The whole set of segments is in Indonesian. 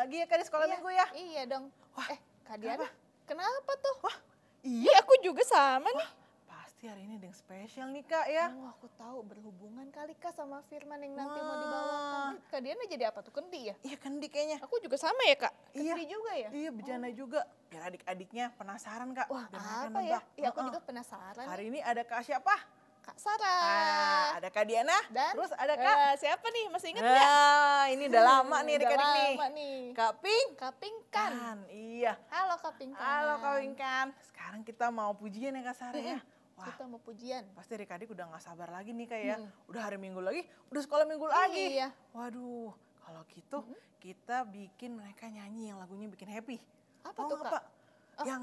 lagi ya Kak di sekolah minggu ya? Iya dong. Wah, Kak Diana, kenapa? kenapa tuh? Wah, Iya, aku juga sama nih. pasti hari ini ada yang spesial nih Kak ya. Oh, aku tahu berhubungan kali Kak sama Firman yang nanti mau Wah. dibawakan. Kak Diana jadi apa tuh? Kendi ya? Iya kendi kayaknya. Aku juga sama ya Kak? Iya. Kendi juga ya? Iya bercanda juga. Biar adik-adiknya penasaran Kak. Wah, Biar mereka apa ya? nebak. Iya, aku Heeh. juga penasaran Hari nih. ini ada Kak siapa? Kak Sarah. Ada Kak Diana. Dan terus ada Kak. siapa nih? Masih ingat nggak? Ini udah lama nih Udah adik-adik nih. lama nih. Kak Pink. Kak Pinkan. Iya. Halo Kak Pinkan. Halo Kak Pinkan. Sekarang kita mau pujian ya Kak Sarah ya. Wah, Kita mau pujian. pasti adik-adik udah gak sabar lagi nih Kak ya. Udah hari Minggu lagi, udah sekolah Minggu lagi. Iya. Waduh, kalau gitu kita bikin mereka nyanyi yang lagunya bikin happy. Apa Mau tuh, nggak, Kak? Pak? Yang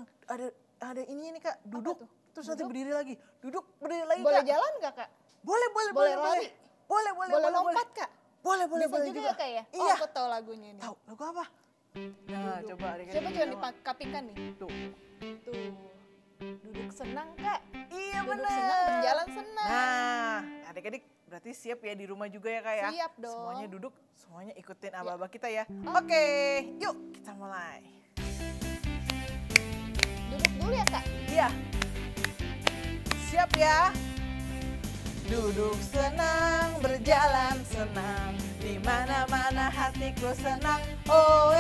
ada ini nih Kak, duduk. tuh? Terus nanti berdiri lagi. Duduk, berdiri lagi Boleh Kak. jalan nggak Kak? Boleh. Boleh lari? Boleh Boleh lompat Kak? Boleh Bisa boleh juga ya Kak ya? Oh, Iya. aku tahu lagunya nih. Tahu lagu apa? Nah, coba adik-adik. Coba coba nih jawab. Kak Pinkan nih. Tuh. Tuh. Duduk senang Kak. Iya Duduk benar. senang, berjalan senang. Nah, adik-adik berarti siap ya di rumah juga ya Kak ya? Siap dong. Semuanya duduk, semuanya ikutin aba-aba kita ya. Oke, yuk kita mulai. Duduk dulu ya Kak. Iya. Siap ya? Duduk senang, berjalan senang, di mana-mana hatiku senang. Oh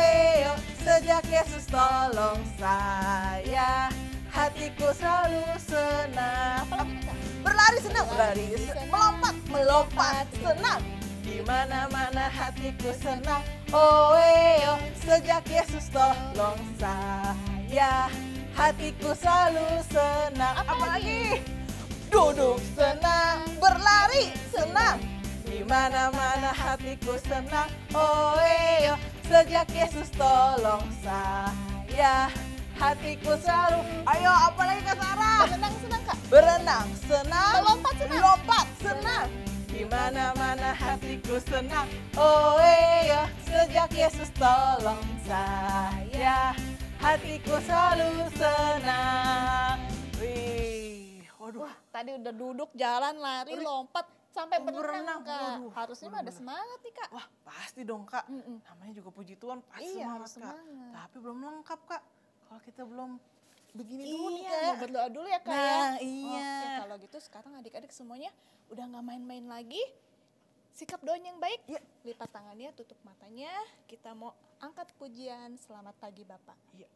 sejak Yesus tolong saya, hatiku selalu senang. Apa lagi nih Kak? Berlari senang, Berlari berlari senang, melompat senang. Di mana-mana hatiku senang. Oh sejak Yesus tolong saya, hatiku selalu senang. Apalagi? Duduk senang, berlari senang, di mana-mana hatiku senang. Oh sejak Yesus tolong saya, hatiku selalu. Ayo, apalagi Kak Sarah? Berenang senang Kak. Berenang senang, Melompat senang. lompat senang, di mana-mana hatiku senang. Oh sejak Yesus tolong saya, hatiku selalu senang. Wih, waduh. Wah, tadi udah duduk, jalan, lari, lompat, sampai berenang Kak. Waduh, Harusnya mah ada semangat nih Kak. Wah, pasti dong Kak. Mm-mm. Namanya juga puji Tuhan, pasti Iya, semangat harus Kak. semangat. Tapi belum lengkap Kak. Kalau kita belum begini dulu nih Iya, Kak. mau berdoa dulu ya Kak ya. Nah, iya. Oke, kalau gitu sekarang adik-adik semuanya udah nggak main-main lagi. Sikap doanya yang baik. Iya. Lipat tangannya, tutup matanya. Kita mau angkat pujian Selamat Pagi Bapak. Iya.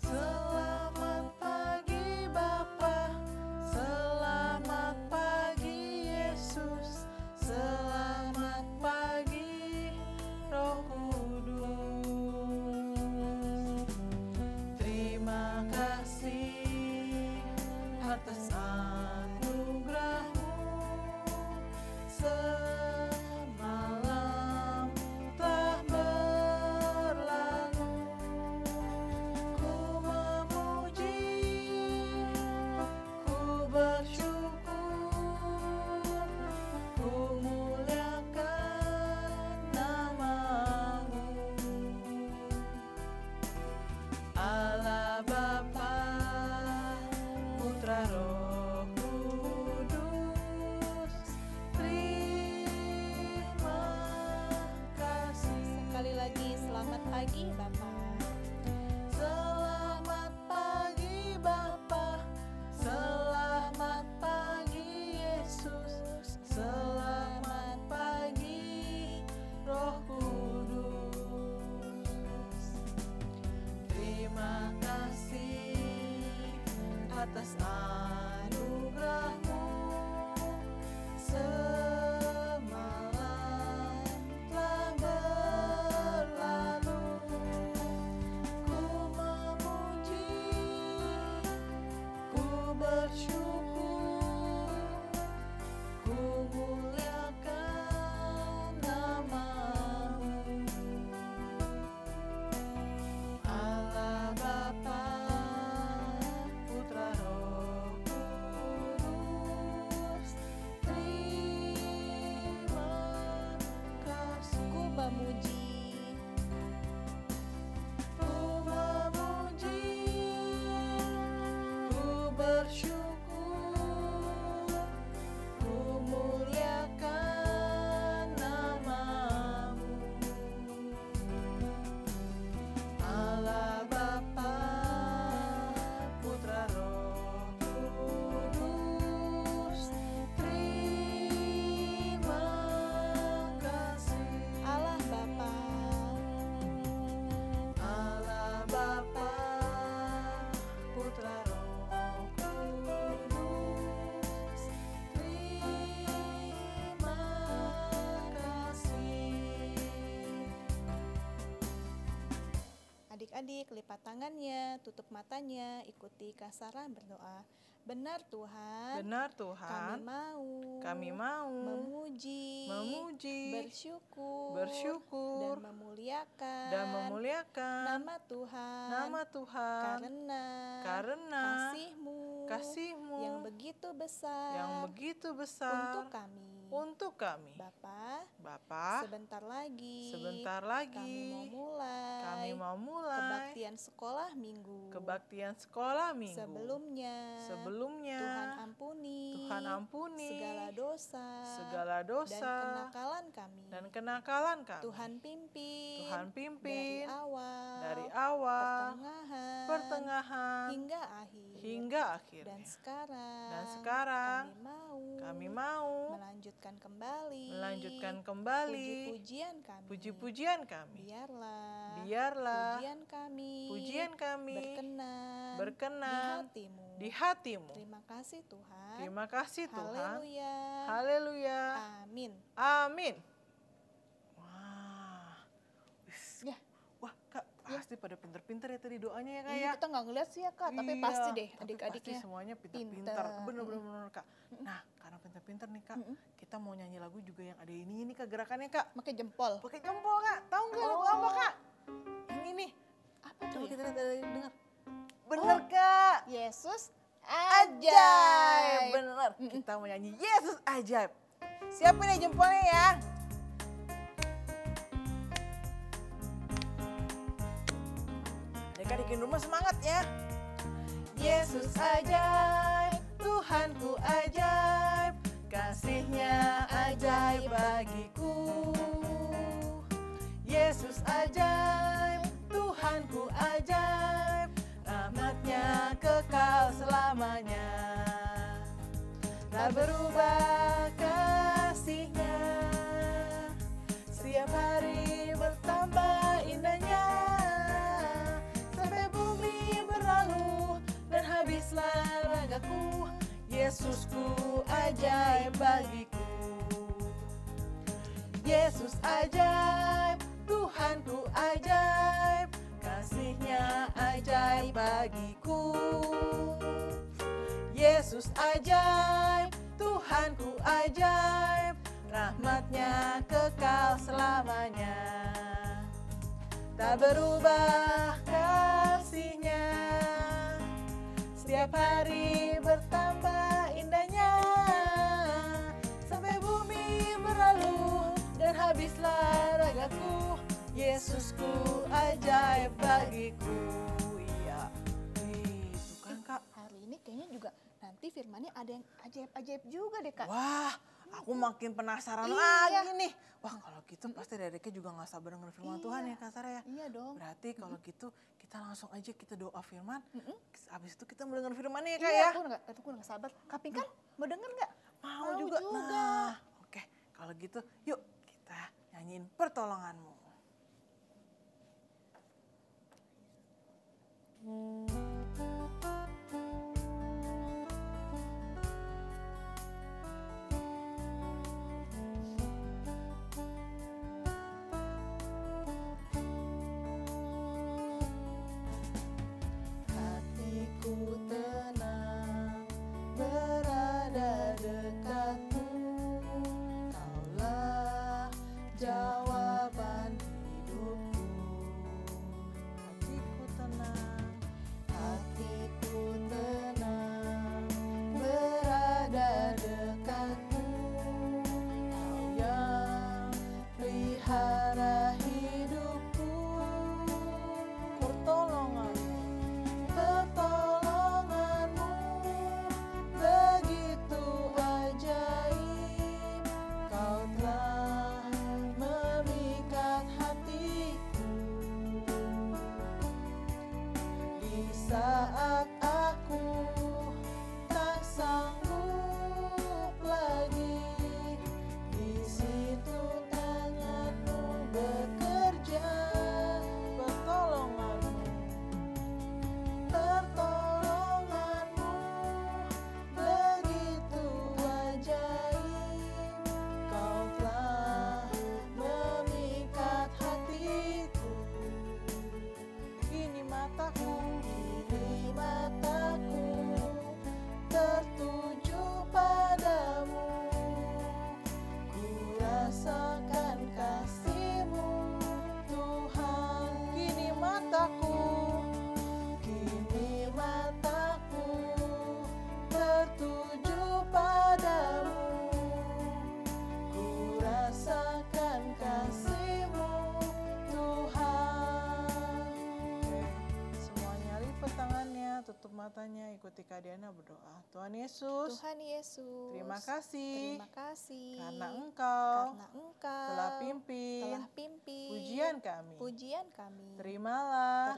Selamat pagi Bapa, selamat pagi Yesus, selamat pagi Roh Kudus. Terima kasih atas anugerah-Mu, semalam telah berlalu. Ku memuji, ku bersyukur, ku muliakan nama-Mu. Allah Bapa, Putra Roh Kudus, terima kasih. Sekali lagi selamat pagi Bapak. Selamat pagi Bapa, selamat pagi Yesus, selamat pagi Roh Kudus. Terima kasih atas anugerah-Mu, semalam telah berlalu. Ku memuji, ku bersyukur, ku muliakan nama-Mu. Allah Bapa, Putra Roh Kudus, terima kasih. Ku memuji, adik-adik lipat tangannya, tutup matanya, ikuti kasaran berdoa. Benar Tuhan, Benar Tuhan, kami mau memuji, bersyukur, dan memuliakan nama Tuhan, karena kasih-Mu yang begitu besar untuk kami. Bapa, sebentar lagi kami mau mulai kebaktian sekolah minggu. Sebelumnya Tuhan ampuni segala dosa dan kenakalan kami. Tuhan pimpin dari awal, pertengahan hingga akhir. Dan sekarang kami mau melanjutkan kembali puji-pujian kami. Biarlah pujian kami berkenan di hati-Mu. Terima kasih Tuhan. Haleluya. Amin. Wah, Kak, pasti pada pinter-pinter ya tadi doanya ya Kak ya. Kita nggak ngeliat sih ya Kak, tapi pasti deh adik-adiknya pasti semuanya pinter-pinter. Bener-bener Kak. Nah, karena pinter-pinter nih Kak, kita mau nyanyi lagu juga yang ada ini Kak gerakannya Kak. pakai jempol. Kak. Tahu nggak lagu apa Kak? Yang ini. Apa tuh? Coba kita dengar. Bener Kak. Yesus Ajaib. ajaib. Bener. Kita mau nyanyi Yesus ajaib. Siapin ya jempolnya ya. Adik-adik di rumah semangat ya. Yesus ajaib, Tuhanku ajaib, kasih-Nya ajaib bagiku. Yesus ajaib, Tuhanku ajaib, rahmat-Nya kekal selamanya. Tak berubah kasih-Nya, setiap hari bertambah indahnya. Sampai bumi berlalu dan habislah ragaku, Yesusku ajaib bagiku. Yesus ajaib, Tuhanku ajaib, kasih-Nya ajaib bagiku. Yesus ajaib, Tuhanku ajaib, rahmat-Nya kekal selamanya. Tak berubah kasih-Nya, setiap hari bertambah indahnya. Sampai bumi berlalu dan habislah ragaku, Yesusku ajaib bagiku. Iya, itu kan Kak. Hari ini kayaknya juga nanti firmannya ada yang ajaib-ajaib juga deh Kak. Wah, aku makin penasaran lagi nih. Wah, kalau gitu pasti Dedeknya juga gak sabar denger firman Tuhan ya Kak Sarah ya. Iya dong. Berarti kalau gitu kita langsung aja kita doa firman. Habis itu kita mau denger firmannya ya Kak Iya, ya. aku gak sabar. Kaping kan mau denger nggak? Mau juga. Nah, oke. Kalau gitu yuk kita nyanyiin pertolongan-Mu. Hatiku tenang berada dekatmu, Kaulah jawaban hidupku. Hatiku tenang Tuhan Yesus, terima kasih karena Engkau telah pimpin pujian kami. Terimalah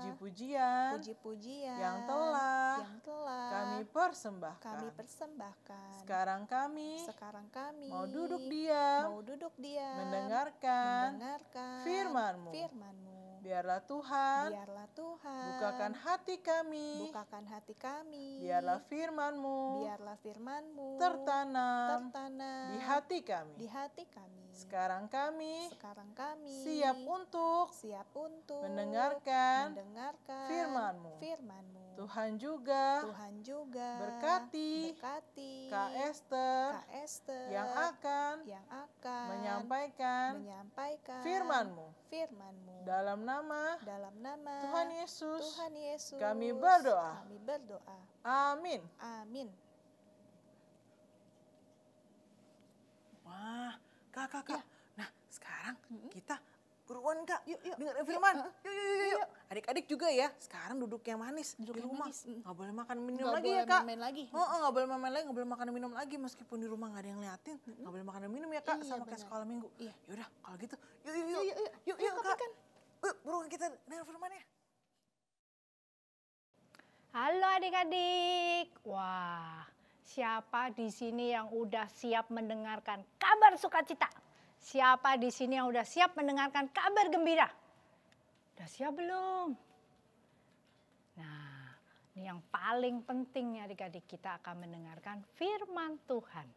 puji-pujian yang telah kami persembahkan. Sekarang kami mau duduk diam mendengarkan firman-Mu. Biarlah Tuhan bukakan hati kami. Biarlah firman-Mu tertanam di hati kami. Sekarang kami siap untuk mendengarkan firman-Mu. Tuhan juga berkati Kak Esther yang akan menyampaikan firman-Mu. Dalam nama Tuhan Yesus kami berdoa. Amin. Wah, Kak. Nah, sekarang kita buruan Kak, yuk dengerin firman. Yuk. Adik-adik juga ya, sekarang duduk yang manis di rumah. Nggak boleh makan minum lagi ya Kak. Nggak boleh main lagi, nggak boleh makan minum lagi. Meskipun di rumah nggak ada yang liatin, nggak boleh makan minum ya Kak, sama kayak sekolah minggu. Yaudah, kalau gitu yuk Kak. Yuk, buruan kita dengar firmannya. Halo adik-adik. Wah, siapa di sini yang udah siap mendengarkan kabar sukacita? Siapa di sini yang udah siap mendengarkan kabar gembira? Udah siap belum? Nah, ini yang paling penting ya adik-adik, kita akan mendengarkan firman Tuhan.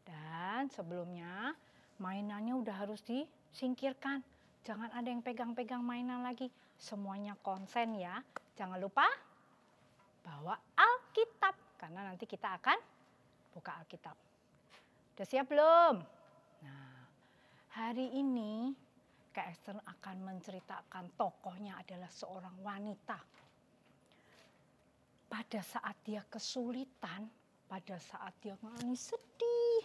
Dan sebelumnya mainannya udah harus disingkirkan. Jangan ada yang pegang-pegang mainan lagi. Semuanya konsen ya. Jangan lupa bawa Alkitab. Karena nanti kita akan buka Alkitab. Udah siap belum? Nah, hari ini Kak Esther akan menceritakan tokohnya adalah seorang wanita. Pada saat dia kesulitan, pada saat dia menangis sedih,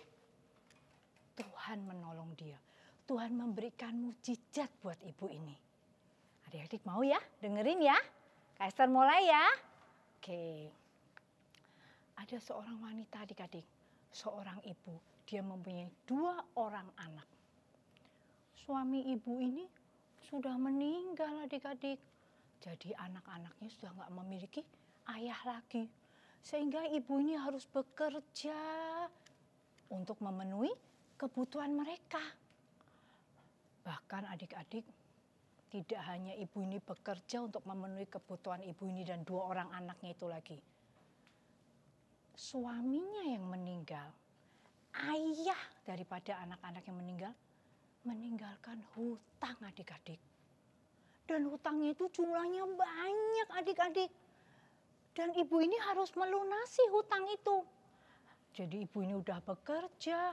Tuhan menolong dia. Tuhan memberikan mukjizat buat ibu ini. Adik-adik mau ya? Dengerin ya. Kak Esther mulai ya. Oke. Ada seorang wanita adik-adik. Seorang ibu. Dia mempunyai 2 orang anak. Suami ibu ini sudah meninggal adik-adik. Jadi anak-anaknya sudah nggak memiliki ayah lagi. Sehingga ibu ini harus bekerja untuk memenuhi kebutuhan mereka. Bahkan adik-adik, tidak hanya ibu ini bekerja untuk memenuhi kebutuhan ibu ini dan 2 orang anaknya itu lagi. Suaminya yang meninggal, ayah daripada anak-anak yang meninggal, meninggalkan hutang adik-adik. Dan hutangnya itu jumlahnya banyak adik-adik. Dan ibu ini harus melunasi hutang itu. Jadi ibu ini udah bekerja,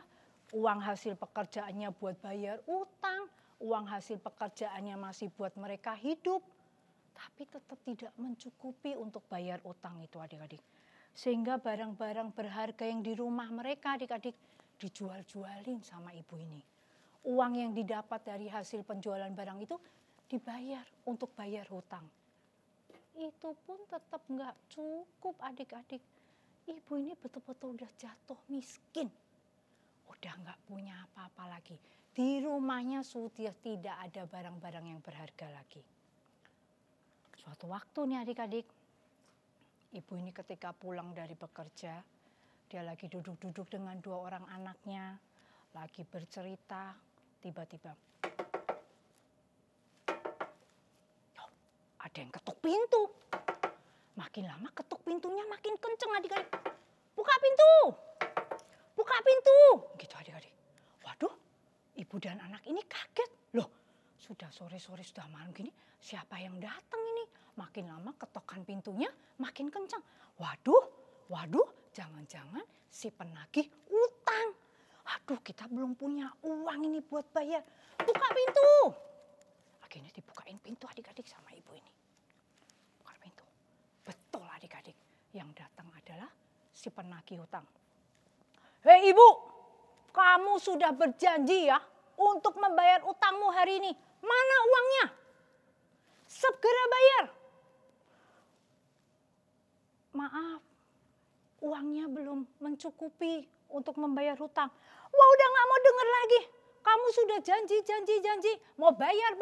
uang hasil pekerjaannya buat bayar utang, uang hasil pekerjaannya masih buat mereka hidup. Tapi tetap tidak mencukupi untuk bayar utang itu adik-adik. Sehingga barang-barang berharga yang di rumah mereka adik-adik dijual-jualin sama ibu ini. Uang yang didapat dari hasil penjualan barang itu dibayar untuk bayar hutang. Itu pun tetap nggak cukup adik-adik. Ibu ini betul-betul udah jatuh miskin. Udah nggak punya apa-apa lagi. Di rumahnya sudah tidak ada barang-barang yang berharga lagi. Suatu waktu nih adik-adik, ibu ini ketika pulang dari bekerja, dia lagi duduk-duduk dengan 2 orang anaknya, lagi bercerita, tiba-tiba ada yang ketuk pintu. Makin lama ketuk pintunya makin kenceng adik-adik. Buka pintu! Buka pintu! Gitu adik-adik. Waduh, ibu dan anak ini kaget. Loh, sudah sore-sore, sudah malam gini, siapa yang datang ini? Makin lama ketokan pintunya makin kencang. Waduh, jangan-jangan si penagih utang. Aduh, kita belum punya uang ini buat bayar. Buka pintu! Akhirnya dibukain pintu adik-adik sama ibu ini. Buka pintu. Betul adik-adik, yang datang adalah si penagih hutang. Hei ibu, kamu sudah berjanji ya untuk membayar utangmu hari ini. Mana uangnya? Segera bayar. Maaf, uangnya belum mencukupi untuk membayar hutang. Wah, udah nggak mau dengar lagi. Kamu sudah janji, mau bayar,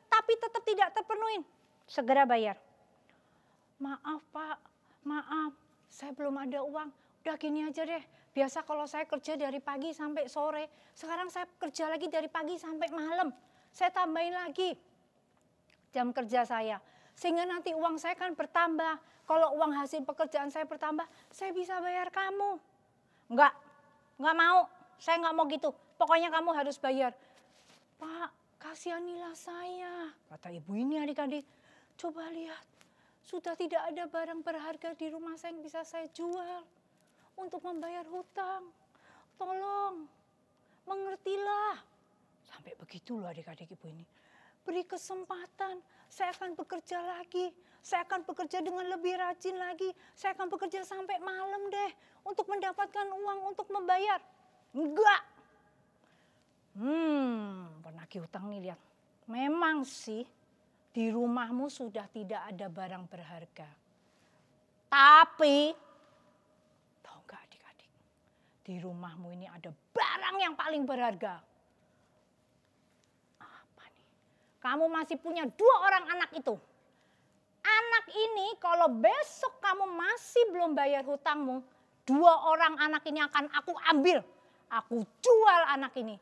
tapi tetap tidak terpenuhi. Segera bayar. Maaf Pak, maaf, saya belum ada uang. Udah gini aja deh, biasa kalau saya kerja dari pagi sampai sore, sekarang saya kerja lagi dari pagi sampai malam. Saya tambahin lagi jam kerja saya, sehingga nanti uang saya kan bertambah. Kalau uang hasil pekerjaan saya bertambah, saya bisa bayar kamu. Enggak mau, saya nggak mau gitu. Pokoknya kamu harus bayar. Pak, kasihanilah saya, kata ibu ini adik-adik. Coba lihat, sudah tidak ada barang berharga di rumah saya yang bisa saya jual untuk membayar hutang. Tolong, mengertilah. Sampai begitu loh adik-adik ibu ini. Beri kesempatan, saya akan bekerja lagi. Saya akan bekerja dengan lebih rajin lagi. Saya akan bekerja sampai malam deh untuk mendapatkan uang untuk membayar. Enggak. Penagih hutang nih lihat. Memang sih di rumahmu sudah tidak ada barang berharga. Tapi, tahu nggak adik-adik? Di rumahmu ini ada barang yang paling berharga. Apa nih? Kamu masih punya 2 orang anak itu. Anak ini kalau besok kamu masih belum bayar hutangmu, 2 orang anak ini akan aku ambil. Aku jual anak ini.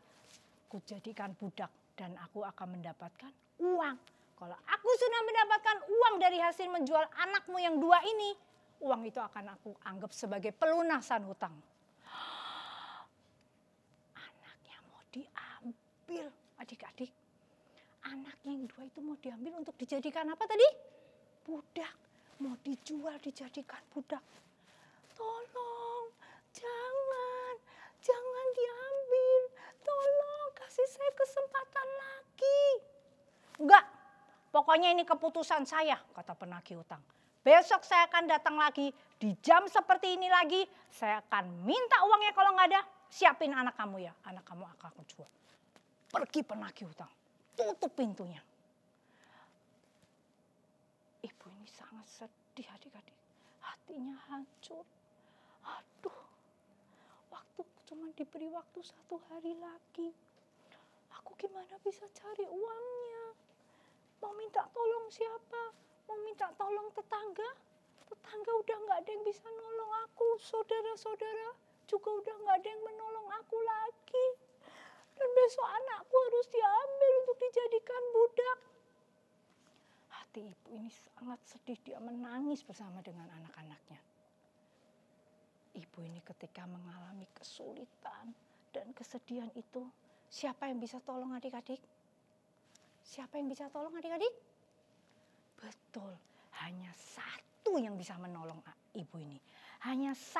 Aku jadikan budak dan aku akan mendapatkan uang. Kalau aku sudah mendapatkan uang dari hasil menjual anakmu yang 2 ini, uang itu akan aku anggap sebagai pelunasan hutang. Anaknya mau diambil, adik-adik. Anaknya yang 2 itu mau diambil untuk dijadikan apa tadi? Budak. Mau dijual dijadikan budak. Tolong, jangan diambil. Tolong kasih saya kesempatan lagi. Enggak. Pokoknya ini keputusan saya, kata penagih hutang. Besok saya akan datang lagi, di jam seperti ini lagi, saya akan minta uangnya kalau nggak ada, siapin anak kamu ya, anak kamu akan aku jual. Pergi penagih hutang, tutup pintunya. Ibu ini sangat sedih adik-adik, hatinya hancur. Aduh, waktu cuma diberi waktu 1 hari lagi. Aku gimana bisa cari uangnya? Mau minta tolong siapa? Mau minta tolong tetangga? Tetangga udah nggak ada yang bisa nolong aku. Saudara-saudara juga udah nggak ada yang menolong aku lagi. Dan besok anakku harus diambil untuk dijadikan budak. Hati ibu ini sangat sedih, dia menangis bersama dengan anak-anaknya. Ibu ini ketika mengalami kesulitan dan kesedihan itu, siapa yang bisa tolong adik-adik? Siapa yang bisa tolong adik-adik? Betul, hanya 1 yang bisa menolong ibu ini. Hanya 1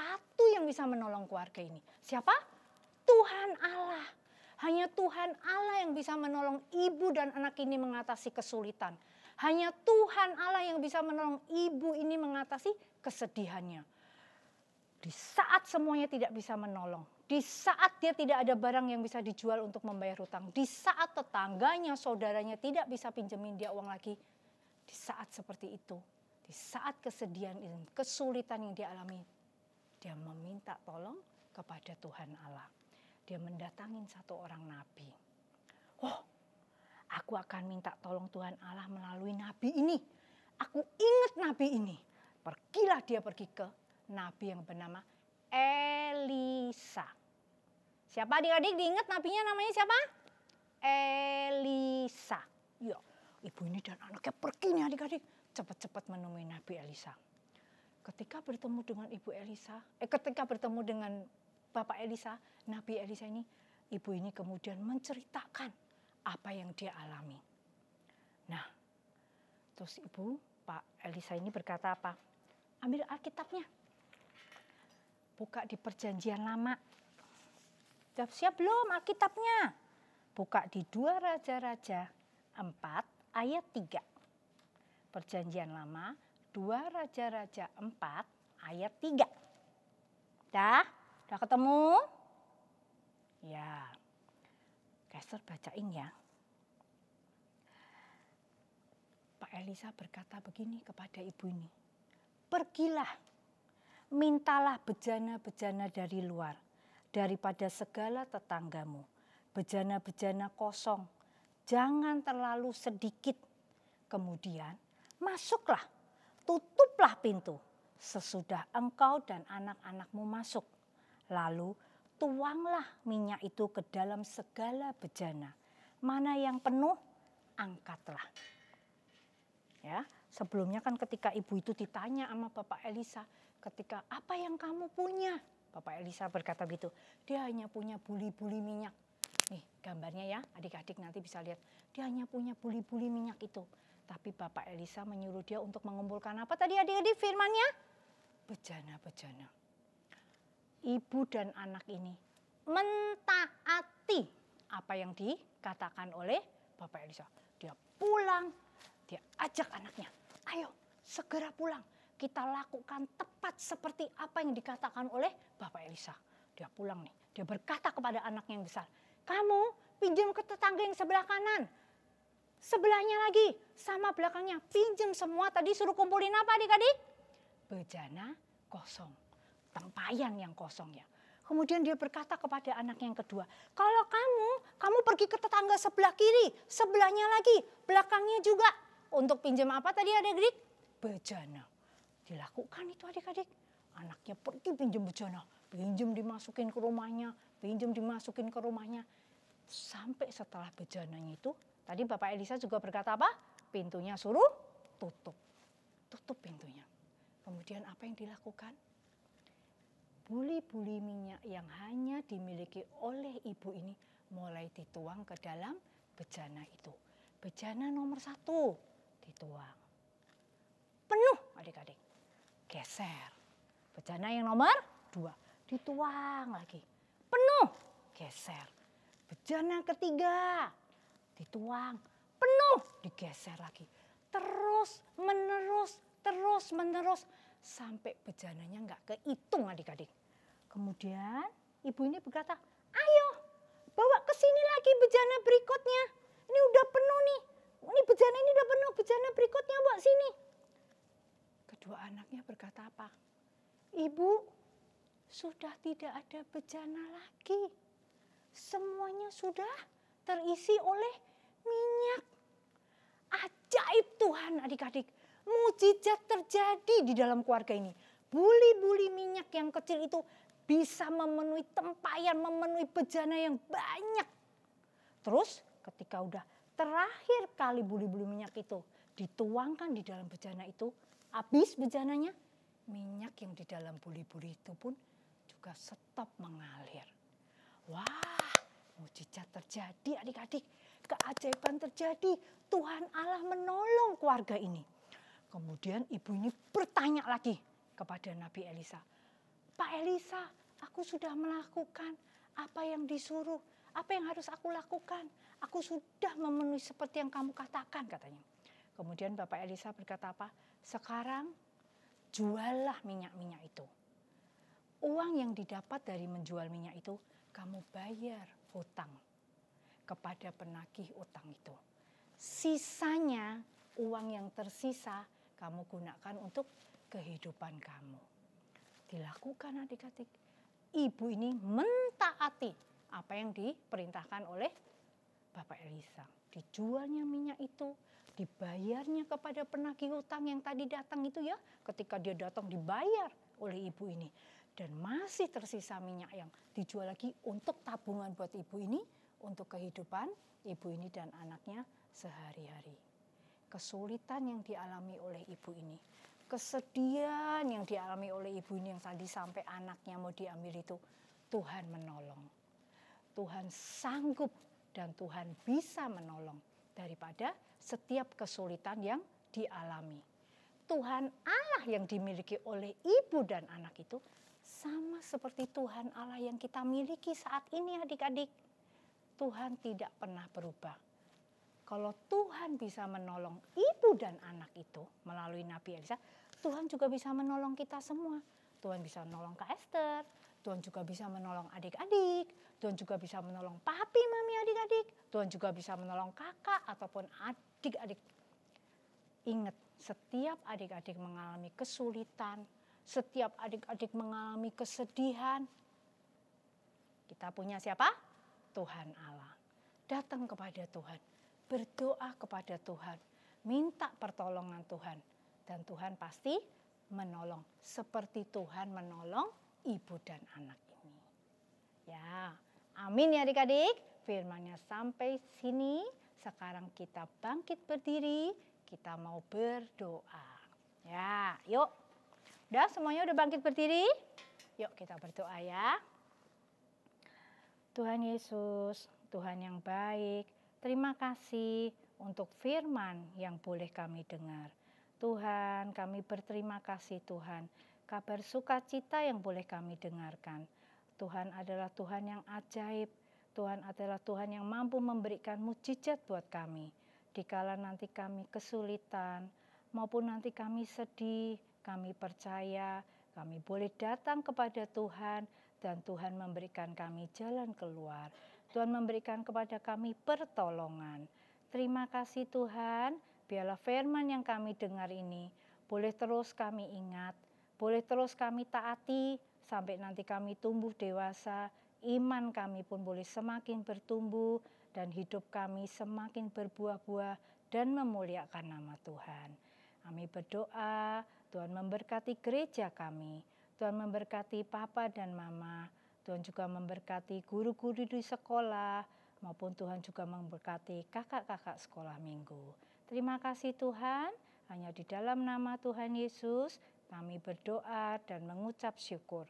yang bisa menolong keluarga ini. Siapa? Tuhan Allah. Hanya Tuhan Allah yang bisa menolong ibu dan anak ini mengatasi kesulitan. Hanya Tuhan Allah yang bisa menolong ibu ini mengatasi kesedihannya. Di saat semuanya tidak bisa menolong, di saat dia tidak ada barang yang bisa dijual untuk membayar hutang, di saat tetangganya, saudaranya tidak bisa pinjemin dia uang lagi, di saat seperti itu, di saat kesedihan dan kesulitan yang dia alami, dia meminta tolong kepada Tuhan Allah. Dia mendatangin 1 orang nabi. Oh, aku akan minta tolong Tuhan Allah melalui nabi ini. Aku ingat nabi ini. Pergilah dia pergi ke nabi yang bernama Elisa. Siapa adik-adik diingat nabinya namanya siapa? Elisa. Ya, ibu ini dan anaknya pergi nih adik-adik. Cepat-cepat menemui Nabi Elisa. Ketika bertemu dengan Ibu Elisa, ketika bertemu dengan Bapak Elisa, Nabi Elisa ini, ibu ini kemudian menceritakan apa yang dia alami. Nah, terus Pak Elisa ini berkata apa? Ambil Alkitabnya. Buka di Perjanjian Lama. Sudah siap belum Alkitabnya? Buka di 2 Raja-Raja 4 ayat 3. Perjanjian Lama 2 Raja-Raja 4 ayat 3. Udah ketemu? Ya. Kester bacain ya. Pak Elisa berkata begini kepada ibu ini. Pergilah, mintalah bejana-bejana dari luar, daripada segala tetanggamu. Bejana-bejana kosong, jangan terlalu sedikit. Kemudian masuklah, tutuplah pintu sesudah engkau dan anak-anakmu masuk. Lalu tuanglah minyak itu ke dalam segala bejana. Mana yang penuh, angkatlah. Ya, sebelumnya kan ketika ibu itu ditanya sama Bapak Elisa, ketika apa yang kamu punya? Bapak Elisa berkata gitu, dia hanya punya buli-buli minyak. Nih gambarnya ya, adik-adik nanti bisa lihat. Dia hanya punya buli-buli minyak itu. Tapi Bapak Elisa menyuruh dia untuk mengumpulkan apa tadi adik-adik firmannya? Bejana-bejana. Ibu dan anak ini mentaati apa yang dikatakan oleh Bapak Elisa. Dia pulang, dia ajak anaknya, ayo segera pulang. Kita lakukan tepat seperti apa yang dikatakan oleh Bapak Elisa. Dia pulang nih, dia berkata kepada anaknya yang besar, kamu pinjam ke tetangga yang sebelah kanan. Sebelahnya lagi, sama belakangnya, pinjam semua. Tadi suruh kumpulin apa adik-adik? Bejana kosong, tempayan yang kosong ya. Kemudian dia berkata kepada anak yang kedua, kalau kamu pergi ke tetangga sebelah kiri, sebelahnya lagi, belakangnya juga. Untuk pinjam apa tadi adik-adik? Bejana. Dilakukan itu adik-adik. Anaknya pergi pinjam bejana, pinjam dimasukin ke rumahnya, pinjam dimasukin ke rumahnya. Sampai setelah bejananya itu, tadi Bapak Elisa juga berkata apa? Pintunya suruh tutup. Tutup pintunya. Kemudian apa yang dilakukan? Buli-buli minyak yang hanya dimiliki oleh ibu ini mulai dituang ke dalam bejana itu. Bejana nomor 1 dituang. Penuh adik-adik. Geser. Bejana yang nomor 2 dituang lagi. Penuh. Geser. Bejana ketiga dituang. Penuh. Digeser lagi. Terus menerus. Sampai bejananya nggak kehitung adik-adik. Kemudian ibu ini berkata, ayo bawa ke sini lagi bejana berikutnya. Ini udah penuh nih. Ini bejana ini udah penuh, bejana berikutnya bawa sini. Kedua anaknya berkata apa? Ibu, sudah tidak ada bejana lagi. Semuanya sudah terisi oleh minyak. Ajaib Tuhan adik-adik. Mujizat terjadi di dalam keluarga ini. Buli-buli minyak yang kecil itu bisa memenuhi tempayan, memenuhi bejana yang banyak. Terus ketika udah terakhir kali buli-buli minyak itu dituangkan di dalam bejana itu, habis bejananya, minyak yang di dalam buli-buli itu pun juga stop mengalir. Wah, mujizat terjadi adik-adik. Keajaiban terjadi. Tuhan Allah menolong keluarga ini. Kemudian ibu ini bertanya lagi kepada Nabi Elisa. Pak Elisa, aku sudah melakukan apa yang disuruh. Apa yang harus aku lakukan? Aku sudah memenuhi seperti yang kamu katakan katanya. Kemudian Bapak Elisa berkata apa? Sekarang juallah minyak-minyak itu. Uang yang didapat dari menjual minyak itu kamu bayar hutang kepada penagih utang itu. Sisanya, uang yang tersisa kamu gunakan untuk kehidupan kamu. Dilakukan adik-adik. Ibu ini mentaati apa yang diperintahkan oleh Bapak Elisa. Dijualnya minyak itu, dibayarnya kepada penagih hutang yang tadi datang itu ya. Ketika dia datang dibayar oleh ibu ini. Dan masih tersisa minyak yang dijual lagi untuk tabungan buat ibu ini. Untuk kehidupan ibu ini dan anaknya sehari-hari. Kesulitan yang dialami oleh ibu ini, kesedihan yang dialami oleh ibu ini yang tadi sampai anaknya mau diambil itu, Tuhan menolong. Tuhan sanggup dan Tuhan bisa menolong daripada setiap kesulitan yang dialami. Tuhan Allah yang dimiliki oleh ibu dan anak itu sama seperti Tuhan Allah yang kita miliki saat ini adik-adik. Tuhan tidak pernah berubah. Kalau Tuhan bisa menolong ibu dan anak itu melalui Nabi Elisa, Tuhan juga bisa menolong kita semua. Tuhan bisa menolong Kak Esther, Tuhan juga bisa menolong adik-adik, Tuhan juga bisa menolong papi, mami, adik-adik, Tuhan juga bisa menolong kakak ataupun adik-adik. Ingat, setiap adik-adik mengalami kesulitan, Setiap adik-adik mengalami kesedihan, kita punya siapa? Tuhan Allah. Datang kepada Tuhan, berdoa kepada Tuhan, minta pertolongan Tuhan. Dan Tuhan pasti menolong, seperti Tuhan menolong ibu dan anak ini. Ya, amin ya adik-adik. Firman-Nya sampai sini. Sekarang kita bangkit berdiri, kita mau berdoa. Ya, yuk. Udah semuanya udah bangkit berdiri? Yuk kita berdoa ya. Tuhan Yesus, Tuhan yang baik, terima kasih untuk firman yang boleh kami dengar. Tuhan, kami berterima kasih Tuhan, kabar sukacita yang boleh kami dengarkan. Tuhan adalah Tuhan yang ajaib, Tuhan adalah Tuhan yang mampu memberikan mukjizat buat kami. Dikala nanti kami kesulitan, maupun nanti kami sedih, kami percaya, kami boleh datang kepada Tuhan, dan Tuhan memberikan kami jalan keluar. Tuhan memberikan kepada kami pertolongan. Terima kasih Tuhan, biarlah firman yang kami dengar ini boleh terus kami ingat, boleh terus kami taati, sampai nanti kami tumbuh dewasa, iman kami pun boleh semakin bertumbuh, dan hidup kami semakin berbuah-buah dan memuliakan nama Tuhan. Kami berdoa, Tuhan memberkati gereja kami, Tuhan memberkati papa dan mama, Tuhan juga memberkati guru-guru di sekolah, maupun Tuhan juga memberkati kakak-kakak sekolah minggu. Terima kasih Tuhan, hanya di dalam nama Tuhan Yesus kami berdoa dan mengucap syukur.